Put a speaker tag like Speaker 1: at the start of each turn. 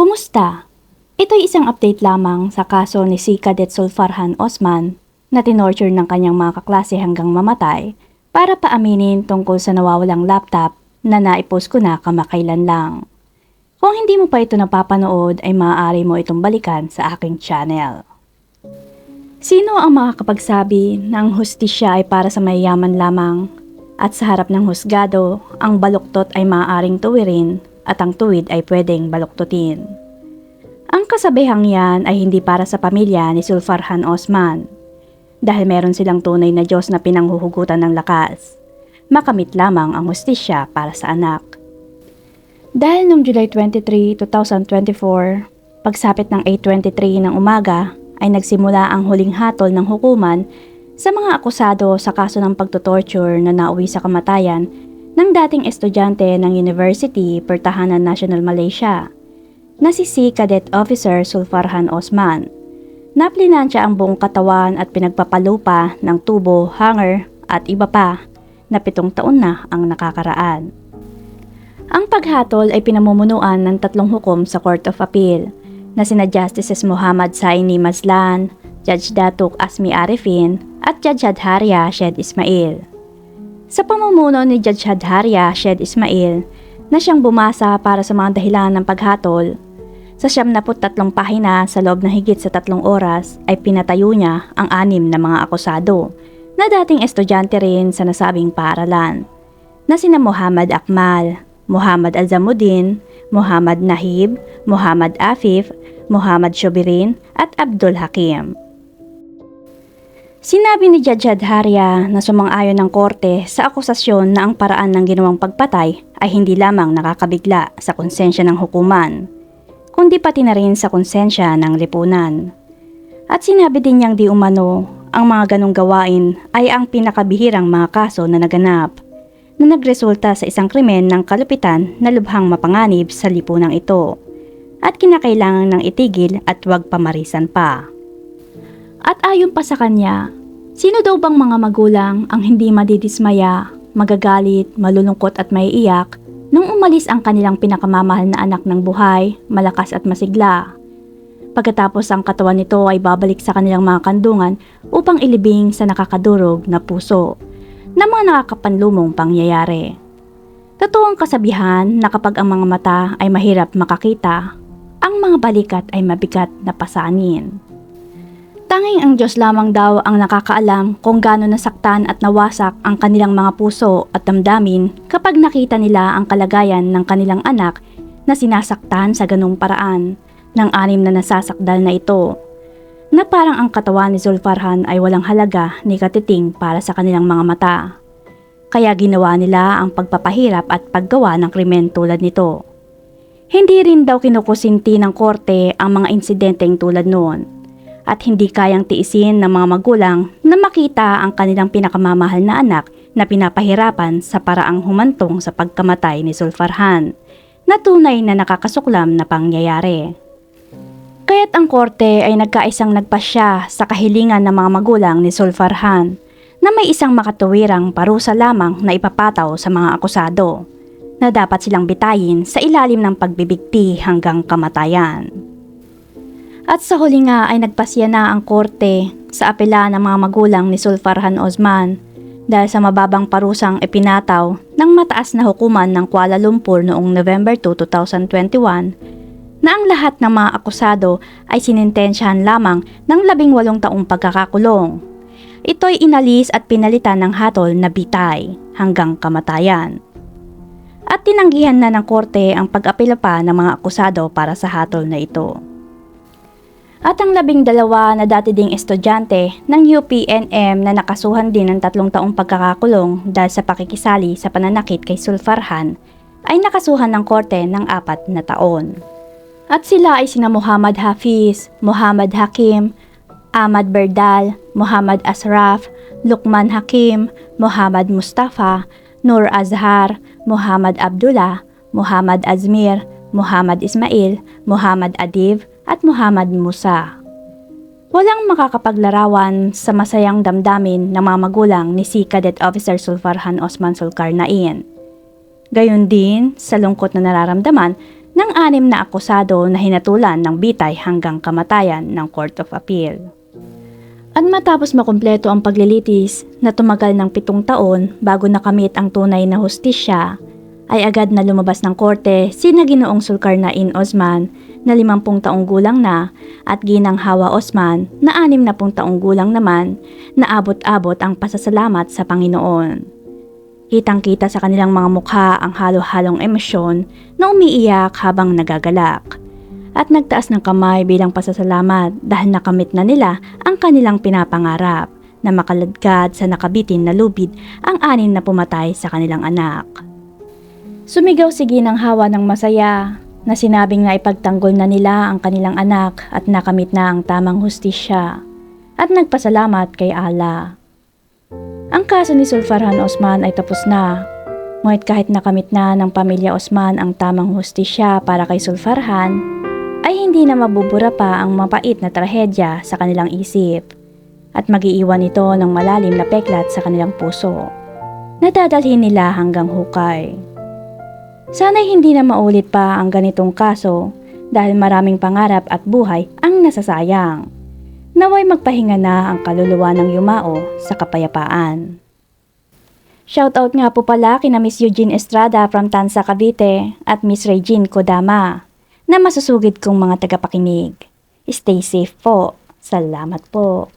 Speaker 1: Kumusta? Ito'y isang update lamang sa kaso ni si Cadet Zulfarhan Osman na tinorture ng kanyang mga kaklase hanggang mamatay para paaminin tungkol sa nawawalang laptop na naipost ko na kamakailan lang. Kung hindi mo pa ito napapanood ay maaari mo itong balikan sa aking channel. Sino ang makakapagsabi na ang hustisya ay para sa mayayaman lamang at sa harap ng husgado ang baluktot ay maaaring tuwirin at ang tuwid ay pwedeng baluktutin? Ang kasabihang yan ay hindi para sa pamilya ni Zulfarhan Osman dahil meron silang tunay na Diyos na pinanghuhugutan ng lakas. Makamit lamang ang hustisya para sa anak. Dahil noong July 23, 2024, pagsapit ng 8:23 ng umaga ay nagsimula ang huling hatol ng hukuman sa mga akusado sa kaso ng pagtutorture na nauwi sa kamatayan ng dating estudyante ng University Pertahanan National Malaysia na si Cadet Officer Zulfarhan Osman. Naplinansya ang buong katawan at pinagpapalupa ng tubo, hanger at iba pa na 7 taon na ang nakakaraan. Ang paghatol ay pinamumunuan ng 3 hukom sa Court of Appeal na sina Justices Muhammad Saini Mazlan, Judge Datuk Asmi Arifin at Judge Hadharia Syed Ismail. Sa pamumuno ni Judge Hadharia Syed Ismail na siyang bumasa para sa mga dahilan ng paghatol, sa 73 pahina sa loob ng higit sa 3 oras ay pinatayo niya ang 6 na mga akusado na dating estudyante rin sa nasabing paaralan na sina Muhammad Akmal, Muhammad Azamuddin, Muhammad Nahib, Muhammad Afif, Muhammad Shobirin at Abdul Hakim. Sinabi ni Judge Hadharia na sumang-ayon ng korte sa akusasyon na ang paraan ng ginawang pagpatay ay hindi lamang nakakabigla sa konsensya ng hukuman, kundi pati na rin sa konsensya ng lipunan. At sinabi din niyang di umano ang mga ganong gawain ay ang pinakabihirang mga kaso na naganap, na nagresulta sa isang krimen ng kalupitan na lubhang mapanganib sa lipunang ito, at kinakailangan ng itigil at huwag pamarisan pa. At ayon pa sa kanya, sino daw bang mga magulang ang hindi madidismaya, magagalit, malulungkot at maiiyak nung umalis ang kanilang pinakamamahal na anak ng buhay, malakas at masigla? Pagkatapos ang katawan nito ay babalik sa kanilang mga kandungan upang ilibing sa nakakadurog na puso ng mga nakakapanlumong pangyayari. Totoong kasabihan na kapag ang mga mata ay mahirap makakita, ang mga balikat ay mabigat na pasanin. Tanging ang Diyos lamang daw ang nakakaalam kung gaano nasaktan at nawasak ang kanilang mga puso at damdamin kapag nakita nila ang kalagayan ng kanilang anak na sinasaktan sa ganung paraan ng 6 na nasasakdal na ito, na parang ang katawan ni Zulfarhan ay walang halaga ni katiting para sa kanilang mga mata. Kaya ginawa nila ang pagpapahirap at paggawa ng krimen tulad nito. Hindi rin daw kinukusinti ng korte ang mga insidenteng tulad noon, at hindi kayang tiisin ng mga magulang na makita ang kanilang pinakamamahal na anak na pinapahirapan sa paraang humantong sa pagkamatay ni Zulfarhan, na tunay na nakakasuklam na pangyayari. Kaya't ang korte ay nagkaisang nagpasya sa kahilingan ng mga magulang ni Zulfarhan na may isang makatuwirang parusa lamang na ipapataw sa mga akusado, na dapat silang bitayin sa ilalim ng pagbibigti hanggang kamatayan. At sa huli nga ay nagpasya na ang korte sa apela ng mga magulang ni Zulfarhan Osman dahil sa mababang parusang ipinataw ng mataas na hukuman ng Kuala Lumpur noong November 2, 2021 na ang lahat ng mga akusado ay sinintensyahan lamang ng 18 taong pagkakakulong. Ito'y inalis at pinalitan ng hatol na bitay hanggang kamatayan. At tinanggihan na ng korte ang pag-apela pa ng mga akusado para sa hatol na ito. At ang 12 na dati ding estudyante ng UPNM na nakasuhan din ng 3 taong pagkakakulong dahil sa pakikisali sa pananakit kay Zulfarhan ay nakasuhan ng korte ng 4 na taon. At sila ay sina Muhammad Hafiz, Muhammad Hakim, Ahmad Berdal, Muhammad Asraf, Lukman Hakim, Muhammad Mustafa, Nur Azhar, Muhammad Abdullah, Muhammad Azmir, Muhammad Ismail, Muhammad Adib, at Muhammad Musa. Walang makakapaglarawan sa masayang damdamin ng mga magulang ni si Cadet Officer Zulfarhan Osman Zulkarnain. Gayon din sa lungkot na nararamdaman ng 6 na akusado na hinatulan ng bitay hanggang kamatayan ng Court of Appeal. At matapos makumpleto ang paglilitis na tumagal ng 7 taon bago nakamit ang tunay na hustisya, ay agad na lumabas ng korte sina Ginoong Zulkarnain Osman na 50 taong gulang na at Ginang Hawa Osman na 60 taong gulang naman na abot-abot ang pasasalamat sa Panginoon. Kitang-kita sa kanilang mga mukha ang halo-halong emosyon na umiiyak habang nagagalak. At nagtaas ng kamay bilang pasasalamat dahil nakamit na nila ang kanilang pinapangarap na makaladkad sa nakabitin na lubid ang 6 na pumatay sa kanilang anak. Sumigaw si Ginang Hawa ng masaya na sinabing na ipagtanggol na nila ang kanilang anak at nakamit na ang tamang hustisya at nagpasalamat kay Allah. Ang kaso ni Zulfarhan Osman ay tapos na, ngunit kahit nakamit na ng pamilya Osman ang tamang hustisya para kay Zulfarhan, ay hindi na mabubura pa ang mapait na trahedya sa kanilang isip at mag-iiwan ito ng malalim na peklat sa kanilang puso na dadalhin nila hanggang hukay. Sana'y hindi na maulit pa ang ganitong kaso dahil maraming pangarap at buhay ang nasasayang. Naway magpahinga na ang kaluluwa ng yumao sa kapayapaan. Shoutout nga po pala kina Miss Eugene Estrada from Tansa, Cavite at Miss Regine Kodama na masusugid kong mga tagapakinig. Stay safe po. Salamat po.